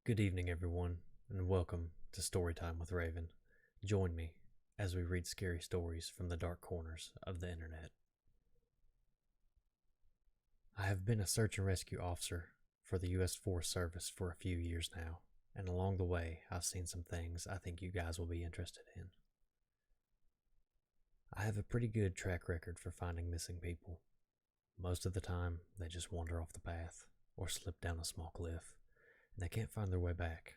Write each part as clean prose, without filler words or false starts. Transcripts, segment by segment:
Good evening, everyone, and welcome to Storytime with Raven. Join me as we read scary stories from the dark corners of the internet. I have been a search and rescue officer for the U.S. Forest Service for a few years now, and along the way, I've seen some things I think you guys will be interested in. I have a pretty good track record for finding missing people. Most of the time, they just wander off the path or slip down a small cliff, and they can't find their way back.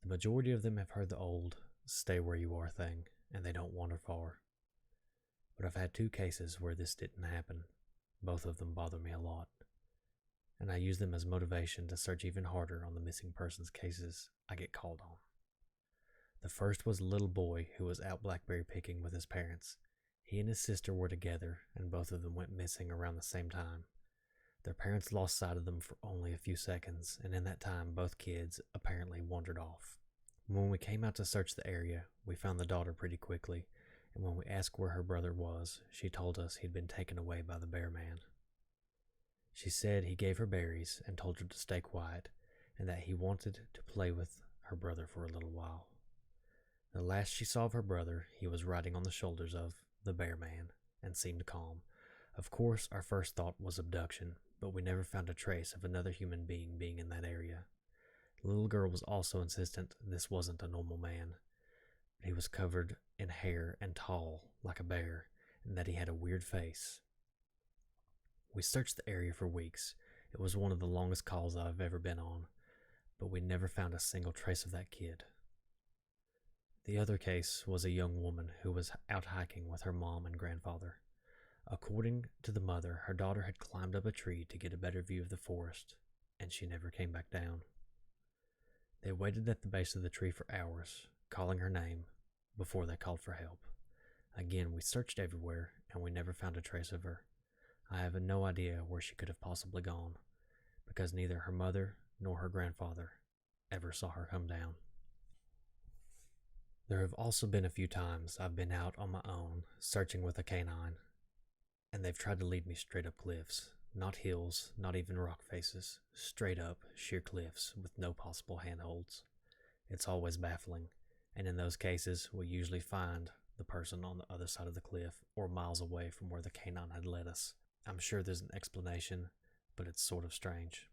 The majority of them have heard the old stay where you are thing, and they don't wander far. But I've had two cases where this didn't happen. Both of them bother me a lot, and I use them as motivation to search even harder on the missing persons cases I get called on. The first was a little boy who was out blackberry picking with his parents. He and his sister were together, and both of them went missing around the same time. Their parents lost sight of them for only a few seconds, and in that time, both kids apparently wandered off. When we came out to search the area, we found the daughter pretty quickly, and when we asked where her brother was, she told us he'd been taken away by the bear man. She said he gave her berries and told her to stay quiet, and that he wanted to play with her brother for a little while. The last she saw of her brother, he was riding on the shoulders of the bear man and seemed calm. Of course, our first thought was abduction, but we never found a trace of another human being in that area. The little girl was also insistent this wasn't a normal man. He was covered in hair and tall, like a bear, and that he had a weird face. We searched the area for weeks. It was one of the longest calls I've ever been on, but we never found a single trace of that kid. The other case was a young woman who was out hiking with her mom and grandfather. According to the mother, her daughter had climbed up a tree to get a better view of the forest, and she never came back down. They waited at the base of the tree for hours, calling her name, before they called for help. Again, we searched everywhere, and we never found a trace of her. I have no idea where she could have possibly gone, because neither her mother nor her grandfather ever saw her come down. There have also been a few times I've been out on my own, searching with a canine, and they've tried to lead me straight up cliffs. Not hills, not even rock faces. Straight up, sheer cliffs with no possible handholds. It's always baffling, and in those cases, we usually find the person on the other side of the cliff or miles away from where the canine had led us. I'm sure there's an explanation, but it's sort of strange.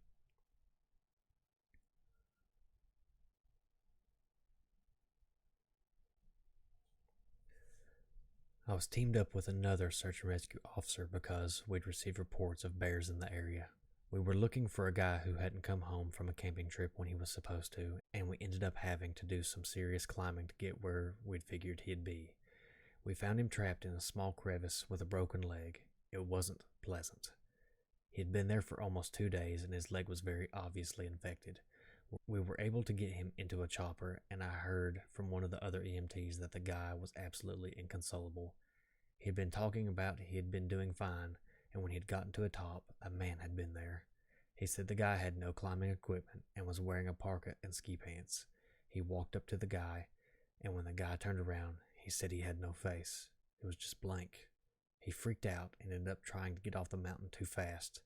I was teamed up with another search and rescue officer because we'd received reports of bears in the area. We were looking for a guy who hadn't come home from a camping trip when he was supposed to, and we ended up having to do some serious climbing to get where we'd figured he'd be. We found him trapped in a small crevice with a broken leg. It wasn't pleasant. He'd been there for almost 2 days, and his leg was very obviously infected. We were able to get him into a chopper, and I heard from one of the other EMTs that the guy was absolutely inconsolable. He had been talking about he had been doing fine, and when he had gotten to a top, a man had been there. He said the guy had no climbing equipment and was wearing a parka and ski pants. He walked up to the guy, and when the guy turned around, he said he had no face. It was just blank. He freaked out and ended up trying to get off the mountain too fast,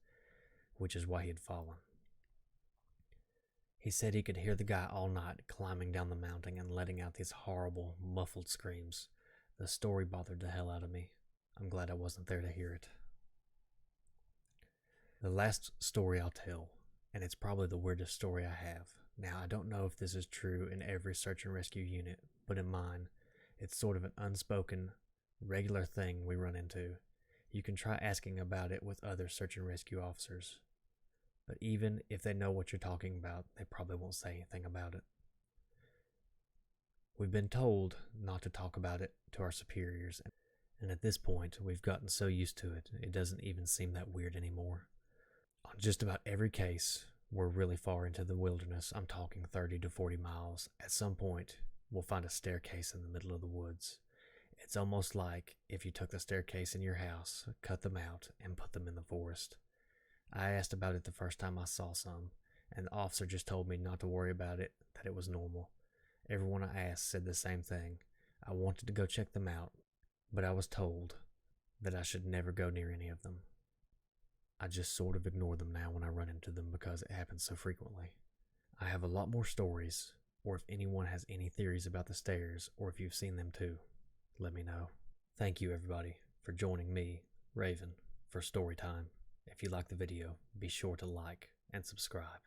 which is why he had fallen. He said he could hear the guy all night climbing down the mountain and letting out these horrible, muffled screams. The story bothered the hell out of me. I'm glad I wasn't there to hear it. The last story I'll tell, and it's probably the weirdest story I have. Now, I don't know if this is true in every search and rescue unit, but in mine, it's sort of an unspoken, regular thing we run into. You can try asking about it with other search and rescue officers, but even if they know what you're talking about, they probably won't say anything about it. We've been told not to talk about it to our superiors, and at this point, we've gotten so used to it, it doesn't even seem that weird anymore. On just about every case, we're really far into the wilderness. I'm talking 30 to 40 miles. At some point, we'll find a staircase in the middle of the woods. It's almost like if you took the staircase in your house, cut them out, and put them in the forest. I asked about it the first time I saw some, and the officer just told me not to worry about it, that it was normal. Everyone I asked said the same thing. I wanted to go check them out, but I was told that I should never go near any of them. I just sort of ignore them now when I run into them because it happens so frequently. I have a lot more stories, or if anyone has any theories about the stairs, or if you've seen them too, let me know. Thank you, everybody, for joining me, Raven, for story time. If you like the video, be sure to like and subscribe.